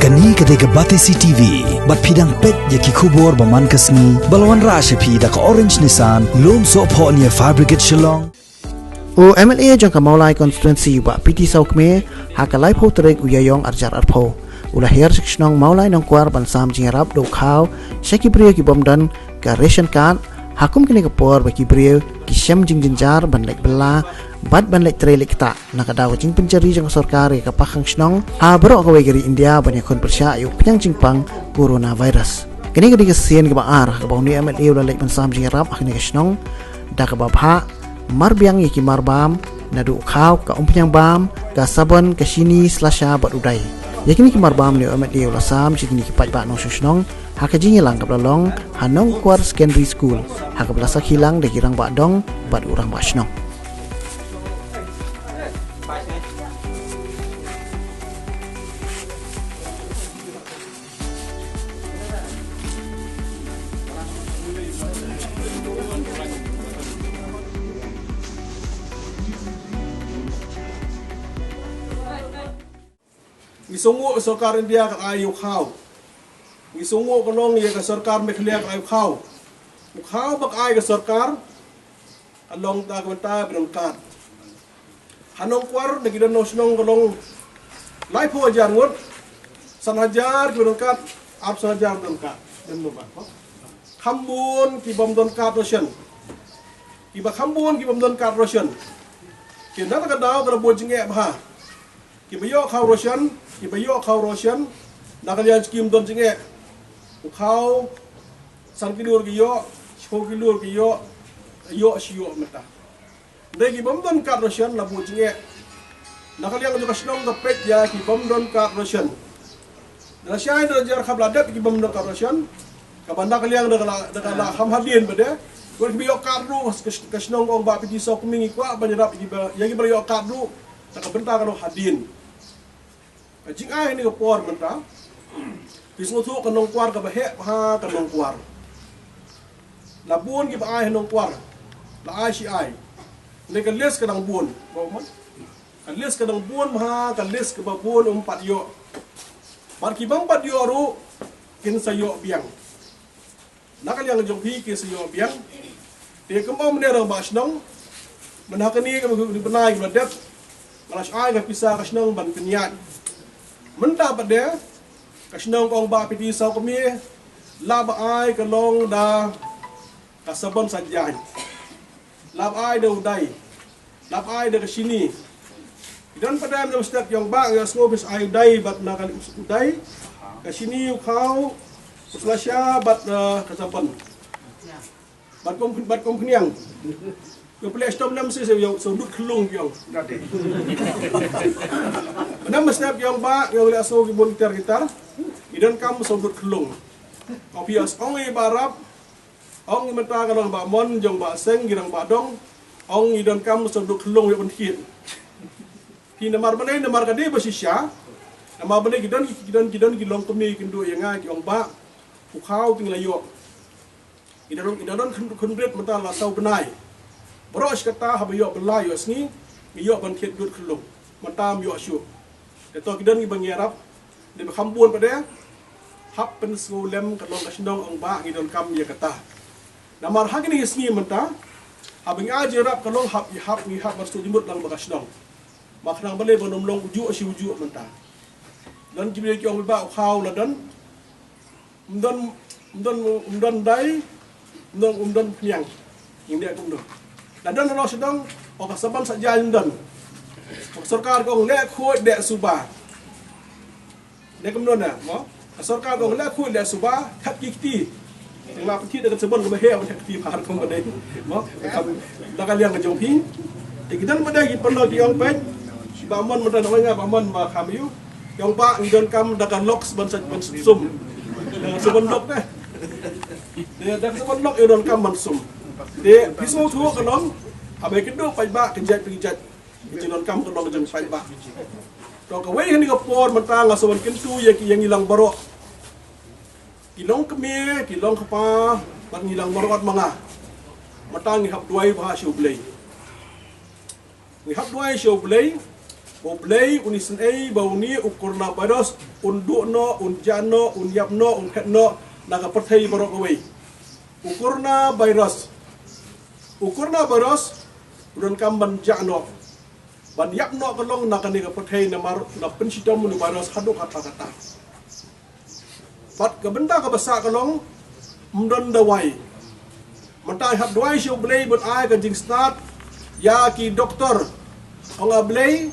Kani ketika Batisi TV, bat pidang pet yaki kubur baman kasni, balawan rasha pi dak orange nisan, lom so po niya fabricate shillong. O MLA jang Maulai constituency ba PT Saukme hakalai pho trek uyayong arjar arpho. Ulah her sectionong Maulai nong kwar bansam jingarap do khaw, shaki priya ki bomdan ka ration card, hakum kini kapor ba ki priya ki shem jinjar ban lek bela, bad ban lek trelek ta nakadaw jing pencari jang sarkar ka pakhang snong abro ka wegeri India ban yakon persya yu penyang jingpang coronavirus. Kini ketika sien ka baar ka bawni MLA ulah lek bansam jingarap akni ka snong da ka babha marbiang yaki marbam nadu khaw ka umpenyang bam ka sabon ka sini slasha bat udai yakini ki marbam ni amat dia ulasam cikini ki pajba nong susnong hakajing hilang ka lalong hanong kwar secondary school hakablasa hilang de kirang ba dong bat urang ba snong Ngisunggu sarkar India ka ayu khaw. Ngisunggu kolong ye ka sarkar Meghalaya ka ayu khaw. Khaw bak ay ka sarkar along ta ka benongkat. Hanong kwar nagidan nosnong kolong lai pho ajar ngut san hajar ki benongkat ap san hajar benongkat. Demo ba. Khambun ki bom donkat roshan. Ki ba khambun ki bom donkat roshan. Ki na ka daw ka bo jinge ba. Ki bayo khaw roshan Ibayo kau Roshan, nakalian skim don jinge, kau san kilur kiyo, show kilur kiyo, yo siyo meta. Degi bom don kat Roshan labu jinge, nakalian juga senong kepet ya ki bom don kat Roshan. Dan siapa yang jar kabladet ki bom don kat Roshan, kabanda kalian dengan ham hadin berde, gua kiyo kardu kesenong ong ba piti sok mingi kwa banyak yang kiyo kardu, tak bentar kalau hadin. Jing ai ni kapor menta pisngo thu kanong kwar ka bahe ha kanong kwar labun ki ba ai kanong kwar la ai si ai ne ka les kanang bun bo man ka les kanang bun ha ka les ka babun pat yo par ki bang pat yo ru kin sa yo biang nakaliang jong pi ki sa yo biang te kemau menera ba snong menakani ka benai ka det malas ai ka pisah ka snong ban kenyat Menta pada kasnong kong ba piti saw kami lab ai kalong da kasabon sajjan lab ai da udai lab ai da kasini dan pada am step yang ba ya skobis ai dai bat na kan udai kasini kau uslasya bat kasabon bat kom kniang Yung pala stop nam si yung dut kelung yung dati. Nam snap yung ba yung laso gibon gitar idan kam so dut kelung. Opias ong i barap ong menta kalong ba mon jong ba seng girang ba dong ong idan kam so dut kelung yung hit. Ki namar banay namar kadi ba sisya. Namar banay gidan gilong kami kindo yang nga yung ba ukhaw ting layo. Idan kundret menta lasaw banay. Beros kata habayo belayo sni iyo ban khet dut kelung matam yo syu to kidan gi bangerap de khambun pada hap pen skulem kalong kasnong ong ba ngi don kam ye kata namar hagini sni menta habing ajerap kalong hap ngi hap marsu jimut lang bakasnong maknang bale bonom long uju si uju menta dan jibe ki ong ba khaw la dan umdon dai umdon piang inde kum do dan lo sedang ok saban saja dan sarkar kong le khoi de suba de kum don na mo sarkar kong le khoi de suba khat kiti la pati de sabon ko he on kiti par kong de mo da kalian ke jong pi de kidan pada gi perlo di ong pen ba mon mo dan nga ba mon ba khamiu yong ba ngidon kam da kan loks ban sum dengan sabon lok de da sabon lok idon kam ban sum de pisau thu kalong abai kendo pajba kejat jinon kam kalong jeng pajba to ka wei ni ka por mata ngasawan kentu yang ilang baro kilong kemi kilong kapa pat ngilang baro at mga matang hap duai ba show play ni hap duai show play Boblay unisin ay bauni coronavirus undukno unjano unyapno unketno nakaperthai barok away. Coronavirus udan kamban jano ban yapno kalong nakani kaperthai namar na pensitam ni virus haduk kata-kata. Pat kabenda kabasa kalong mdon dawai. Matai hab dawai siu blay but ai ka jing start ya ki doktor. Ong ablay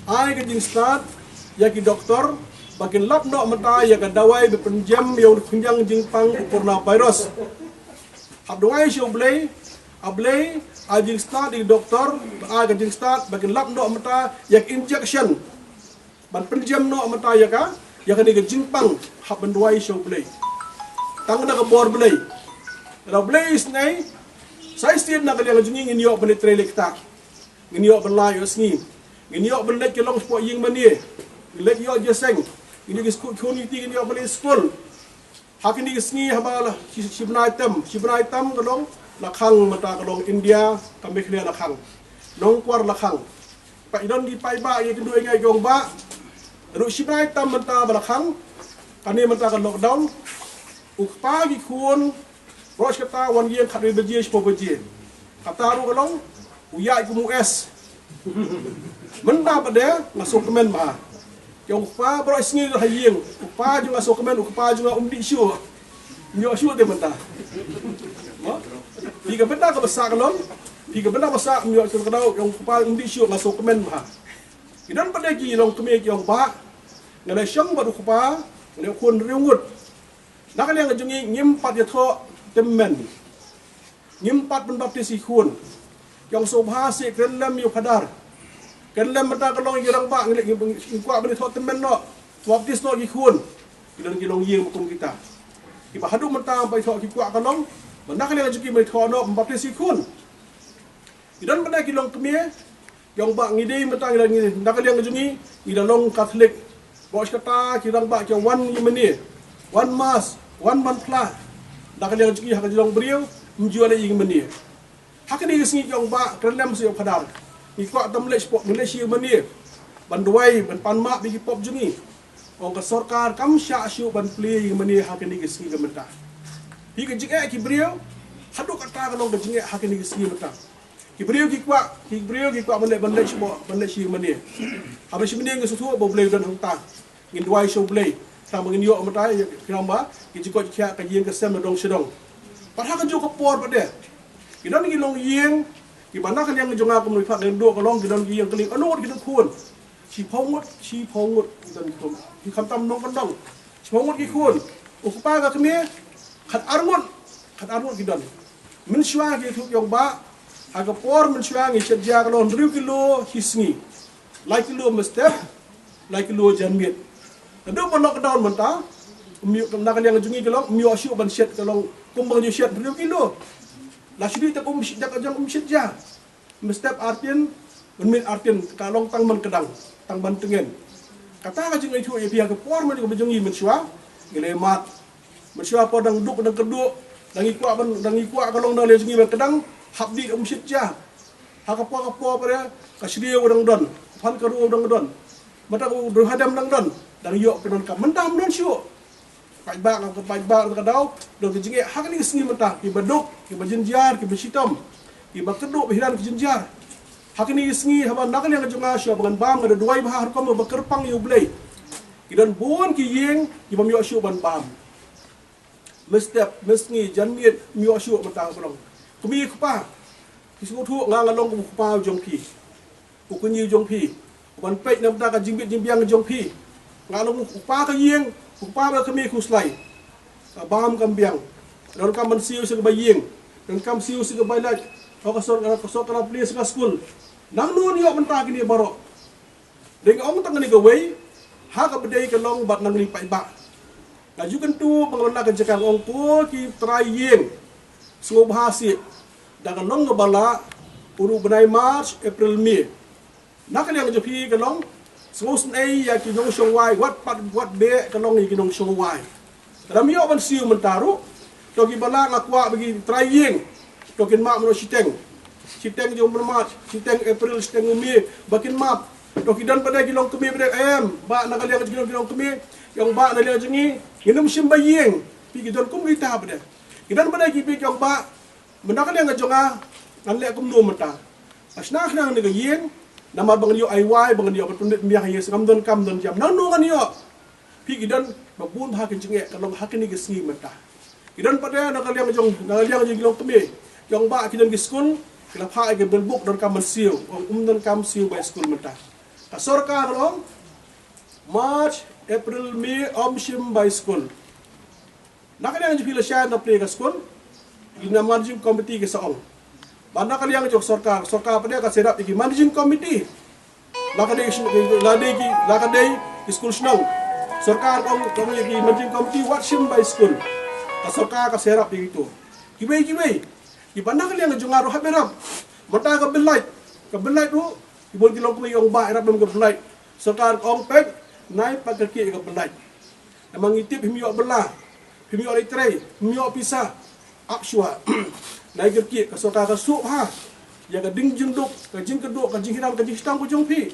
ai ka jing start ya ki doktor bakin lap no matai ya ka dawai be penjam yang kunjang jing pang coronavirus. Hab dawai siu blay ablay ai jing start di doktor ai ka jing start bakin lap no matai ya injection. Ban penjam no matai ya ka ni ka jing pang hab dawai siu blay. Tang na ka bor blay. Kalau blaze nai, saya still nak kalian jungi nginiok benet trailer kita, nginiok berlai osni, nginiok benet kelong sport ying mani, let yo jeseng, ini school community nginiok benet school, hak ini kesni habala shibna item kelong lakhang mata kelong India kami kalian lakhang, nongkwar lakhang, pak idon di pai ba ye kedua ngai gong ba, ru shibna item mata balakhang, kani mata ke lockdown, ukpagi kun Rosh kata wan yang kat berjaya sepuluh berjaya. Kata aru kalong, uyak iku US. Menda pada ngasuk kemen bah. Yang upa bro sengi dah yang, upa juga ngasuk kemen, upa juga umdi syu. Nyok syu dia menda. Tiga benda ke besar kalong, tiga benda besar nyok syu kadau yang upa umdi syu ngasuk kemen bah. Idan pada ki long kemek yang bah, ngalai syang baru upa, ngalai kun riungut. Nak yang ngajungi ngimpat ya tho temen ngimpat penbaptis ikun yang sobhasi kelem yu padar kelem mata kalong girang ba ngilek ngikuak bani thot temen no baptis no ikun idan kilong yeng mukum kita iba hadu mata bai thot ngikuak kalong benak le ngajuki bani thot no baptis ikun idan benda kilong kemie yang ba ngidei mata ngilang ngidei nak le ngajungi idalong Catholic bos kata kirang ba ke one yemeni one mass one month plus dah kali yang cuci hak jelong beriau menjual lagi meni. Hak ni kesini yang ba kerana mesti padar. Ikut temlek sport Malaysia meni. Banduai ban panmak bagi pop jungi. Orang sarkar kam syak syu ban play meni hak ni kesini ke mentah. Hi ke jingak ki beriau haduk kata kalau ke jingak hak ni kesini mentah. Ki beriau ki kuat bandai sport Malaysia meni. Habis meni ke susu boleh dan hutang. Ngin duai show play. Sama ngin yo mata ya kiramba ki jikot kya ka yeng ke sem dong sedong padahal kan jo ko por pade kidan ngi long yeng ki bana kan yang jonga ko mi phak ngi do ko long kidan gi yeng kling anot kidan khun chi phongut kidan ko ki kham tam nong kan dong chi phongut ki khun o ko pa ga kme khat arngot kidan min shwa ki thuk yong ba ha ga por min shwa ngi chet ja ko long riu kilo hisngi like kilo mestep like kilo janmit Ada pun lockdown mentah, nak yang jungi kelong, miu asyuk ban syet kelong, kumbang je syet 2 kilo. Lah sini tak syet jak jam syet ja. Mestep artin, menmin artin kalong tang man kedang, tang ban tengen. Kata ka jungi thu pihak ke por men ko jungi mensua, gelemat. Mensua podang duk podang keduk, dangi kuak kalong na le jungi ban kedang, habdi syet ja. Ha ka po pare, ka sriu dang don, pan ka ru dang don. Mata ko hadam dang don. Dan yok penon ka mendam non syu pai ba ka dau do ke jinge hak ni sni mentah ki baduk ki bajinjar ki besitom ki bakeduk bihiran ki jinjar hak ni sni haba nakal yang junga syu bangan bam ada duai bahar kom bekerpang yu blai ki dan bon ki yeng ki bam yok syu ban bam mestep mesngi janmiet mi yok syu mentah bolong kumi kupa ki su thu nga ngalong ku pa jong pi ku kunyi jong pi ban pek nam ta ka jingbit jimbiang jong pi ngalung upa ka yeng upa ba kami kuslai bam kambiang dan kam siu se bayeng dan kam siu se bailaj ka sor ka place ka school nang nun yo mentah kini baro deng ong tang ni gawai ha ka bedai ka long bat nang ni pai ba laju kan tu mengelola kejakan ong ko ki try yeng so bahasi daga long bala uru benai March April May nak yang jopi ka long Sengos nei ya kinong showai wat be kalong ni kinong showai. Dalam yo ban siu mentaru to ki bala ngakwa bagi trying to kin mak mno siteng. Siteng jom bermat, siteng April siteng Mei bakin map Dok idan pada gilong kemi pada ba nak liang gilong kemi yang ba nak liang jengi ginum sim bayeng pi gidon kum kita pada idan pada gi pi yang ba menak liang jonga ngan le kum no mata asna khna ne yeng nama bang yo ai wai bang yo patundit miah ye kam don jam nang no kan yo pi gidon babun ha kin jengi kalong ha kin ni gisngi mata idan pada nak liang gilong kemi yang ba kidon gi skul kila pha ai ge belbuk don kam siu don kam siu by school mata Sorkar long March, April, May, Shim by school. Nakaliang jupila siya na play ka school. Ina managing committee ka saong. Ba nakaliang jok sorkar pada ka serap iki managing committee. Lakaday school snong. Sorkar kong iki managing committee what Shim by school. Ka sorkar ka serap itu. Kiway. Iba nakaliang jong aro haberap. Mata ka belait ru. Ibon kilong kumi yung ba irap ng belai. Sorkar ong peg nai pagkaki ka belai. Namang itip himiyo bela. Himiyo litre, himiyo pisa. Apswa. Nai kerki ka sorkar ka sup ha. Ya ka ding jinduk, ka jing keduk, ka jing hiram, ka jing hitam ko jong pi.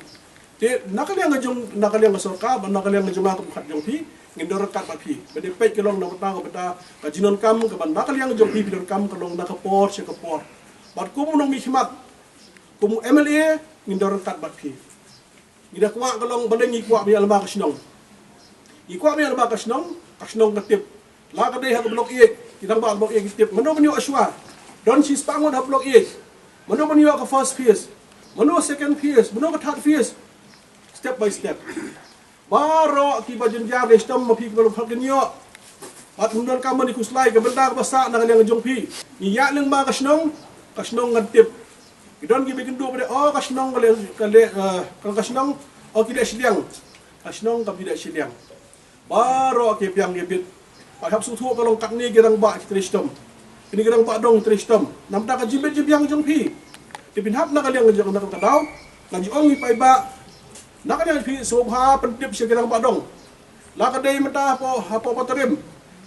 Te nakaliang ka sorkar, nakaliang ka jong aku bukat jong pi. Ngindor kat pa pi. Bade peg kilong na bata ka bata ka jinon kam ka ban nakaliang jong pi bidor kam kalong nakapor siya kapor. Bat kumunong mihmat. Kumu MLA ngindor kat bat pi. Ngida kuwa kalong badeng ikwa bi alma kasnong. Ikwa bi alma kasnong katip. La ka dei ha blok e. Kitang ba blok e kitip. Mano manyo aswa. Don si spangon ha blok e. Mano manyo ka first phase. Mano second phase. Mano ka third phase. Step by step. Baro ki bajun jar restom ma pi ko falkenyo. At mundon ka man ikuslay ka benda ka basa na kaliang jong pi. Ni ya leng ma kasnong ngatip. Idon gi bikin dua pada kasnong kale kasnong tidak siliang. Kasnong ka tidak siliang. Baro ke piang gebit. Pahap su thu kalong kat ni gerang ba tristom. Ini gerang ba dong tristom. Namta ka jibet jibyang jong pi. Dipinhap na kaliang jong na kadaw. Ngaji ong ipai ba. Na kaliang pi sobha pentip si gerang ba dong. La ka dei mata hapo patrim.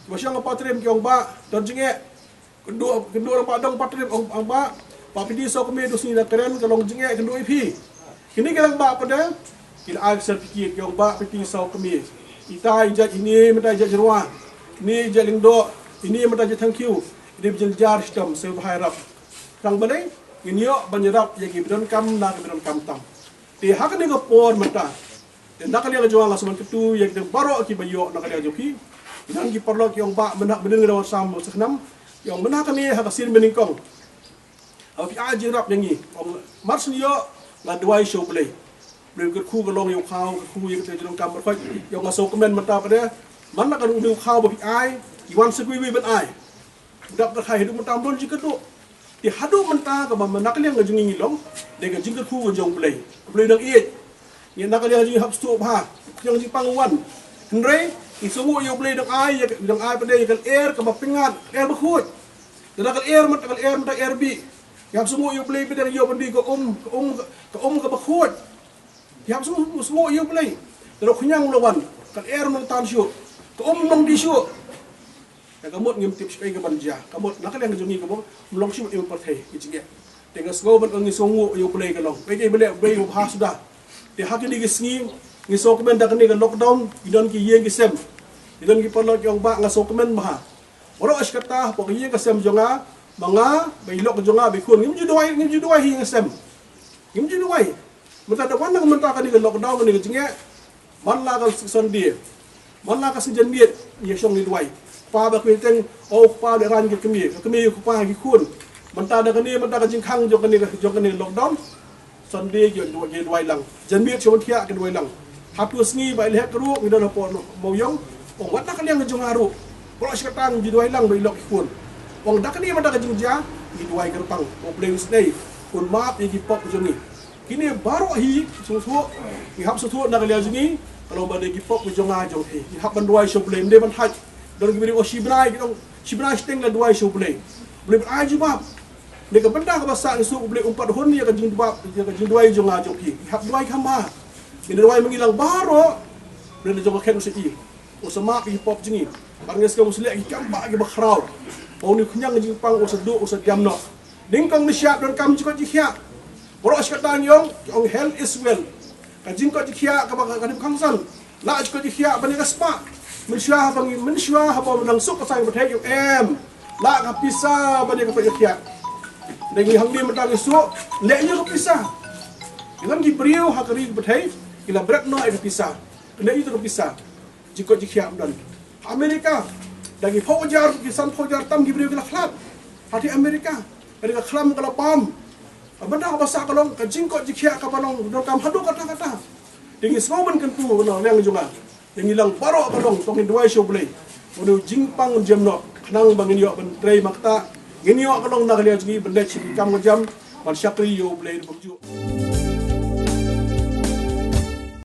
Wasyang patrim ki ong ba donjinge. Kedua ba dong patrim ong ba. Papidi so kami dos ni na keren kalong jenge kendo ipi. Kini gelang ba pada kila ag sertifikat yang ba piti so kami. Ita ijat ini mata ijat jerwa. Ni ijat lingdo, ini mata ijat thank you. Ini bijil jar sistem se bhairap. Tang balai inyo banjerap yagi bidon kam na bidon kam tam. Ti hak ni ko por mata. Te nakali ga jual langsung ketu yagi baro ki bayo nakali joki. Nang ki perlo ki yang ba menak bedeng rawan sam seknam. Yang menak ni hak sin meningkong. Api aja rap yang ni, mars ni yo ngan dua show play, beli kerku kalong yang kau kerku yang kita jalan kamar fight, yang masuk komen mata pada mana kan yang kau bagi ai, iwan sekui ben ai, dak terkait hidup mata pun jika tu, di hadu mata ke mana nak liang ngajung ngilong, dengan jingkat kerku ngajung play dang iet, yang nak liang ngajung hap stop ha, yang jing panguan, Henry, isungu yang play dang ai pada yang air ke pingat, air berhut, dan air mata air bi. Yang semua you play pada you bendi ke ke bakhut. Yang semua you play. Terus kenyang lawan. Kan air nong tan syu. Ke nong di syu. Ya kamut ngim tip skai ke banja. Kamut nak yang jungi ke mlong syu im perthai ijge. Dengan semua ban ngi songu you play ke long. Pege bele bay you ha sudah. Di hak ni gisngi ngi sok men dak ni ke lockdown idon ki yeng ki sem. Idon ki perlo yang ba ngasok men maha. Oro askata pok yeng ke sem jonga mga bailok jonga bikun ngim ju duai hi ngasem ngim ju duai mata da wan nang menta ka ni lockdown ni jinge man la ka sondi man la ka sinjen miet ye song ni duai pa ba ku teng pa de ran ki kemi ku pa ki kun menta da ka ni menta ka jing khang jo ka ni lockdown sondi yo duai lang jen miet chon thia ka duai lang hapu sngi ba le kru ngi do po mo yong wat na ka liang jonga ru pro sikatang ju duai lang bailok ki kun Wong dak ni mata kajingja di duai gerbang problem stay kun map igi pop jongi kini baru hi susu ni hap susu nak lihat jongi kalau bade gi pop jonga jong hi hap ban duai show problem de ban haj don gi beri o shibrai kitong shibrai steng la duai show problem boleh aju bab ni ka benda ka basa ni su boleh umpat hon ni ka jing bab ka jing duai jonga jong hi hap duai khama ni duai mengilang baru boleh jonga ken usi o sama igi pop jongi Panges ka musli agi kampa agi bakhrau Pau ni kunyang jing pang usah do usah diam no. Ding kang ni siap dan kam cikot jihya. Boro askatan yong health is well. Kajing ko jikia ka baka kadim kangsan. La ko jikia bani ka spa. Mensyah apa langsung ke saya bertanya la ka pisah bani ka jikia. Dengan hang dia mentang esok leknya ka pisah. Ilam di beriau hakari bertanya ila berat no ka pisah. Kena itu ka pisah. Jiko jikia dan Amerika dari pojar kisan pojar tam di beriau kala khlab. Hati Amerika dari khlam kala pam. Benda bahasa kalong kajingkot jikia ka balong dokam hadu kata-kata. Dengan slogan kentu kena yang juga. Yang hilang barok kalong tongin dua show boleh. Udah jingpang jam nok kenang bangin yo ben tray makta. Ngini yo kalong nak lihat juga benda cikam jam man syakri yo boleh berju.